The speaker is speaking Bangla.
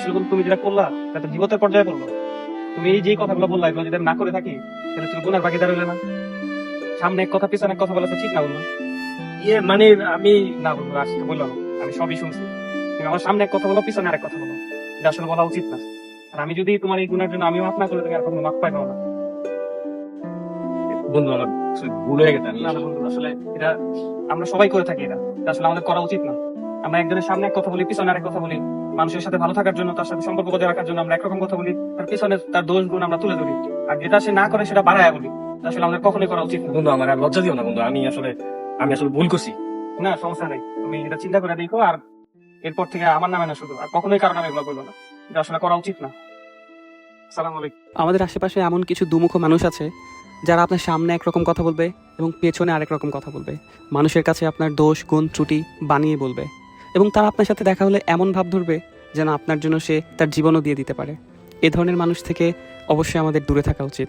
আসলে বন্ধু তুমি যেটা করলা তা তো বিপদের পর্যায়ে পড়লো। তুমি এই যে কথাগুলো বললা এগুলো যদি আমি না করে থাকি তাহলে তুমি গুনার ভাগিদার হইলে না। সামনে এক কথা পিছনে এক কথা বলা তো ঠিক না বললো। মানে আমি না বলবো আজকে বললো না, আমি সবই শুনছি। তুমি আমার সামনে এক কথা বলো পিছনে আরেক কথা বলো, এটা আসলে বলা উচিত না। আর আমি যদি তোমার এই গুণের জন্য আমি মাফ না করে তুমি আর কখনো মাফ পাইবো না। বন্ধু আমার আসলে ভুল হয়ে গেছে। না না বন্ধু, আসলে এটা আমরা সবাই করে থাকি, এটা আসলে আমাদের করা উচিত না। আমরা একজনের সামনে এক কথা বলি পিছনে আরেক কথা বলি, মানুষের সাথে ভালো থাকার জন্য, তার সাথে সম্পর্ক বজায় রাখার জন্য আমরা একরকম কথা বলি, তার পিছনে তার দোষ গুণ আমরা তুলে ধরি, আর যেটা সে না করে সেটা বাড়ায় বলি। এটা আসলে আমাদের কখনোই করা উচিত না। বন্ধু আমার আর লজ্জা দিও না বন্ধু, আমি আসলে ভুল করছি। না সমস্যা নেই, তুমি এটা চিন্তা করে দেখো, আর এরপর থেকে আমার নামে না শুধু, আর কখনোই কারো নামে এগুলো বলবো না, এটা আসলে করা উচিত না। আসসালামু আলাইকুম। আমাদের আশেপাশে এমন কিছু দুমুখ মানুষ আছে যারা আপনার সামনে একরকম কথা বলবে এবং পেছনে আরেক রকম কথা বলবে। মানুষের কাছে আপনার দোষ গুণ ত্রুটি বানিয়ে বলবে এবং তারা আপনার সাথে দেখা হলে এমন ভাব ধরবে যেন আপনার জন্য সে তার জীবনও দিয়ে দিতে পারে। এ ধরনের মানুষ থেকে অবশ্যই আমাদের দূরে থাকা উচিত।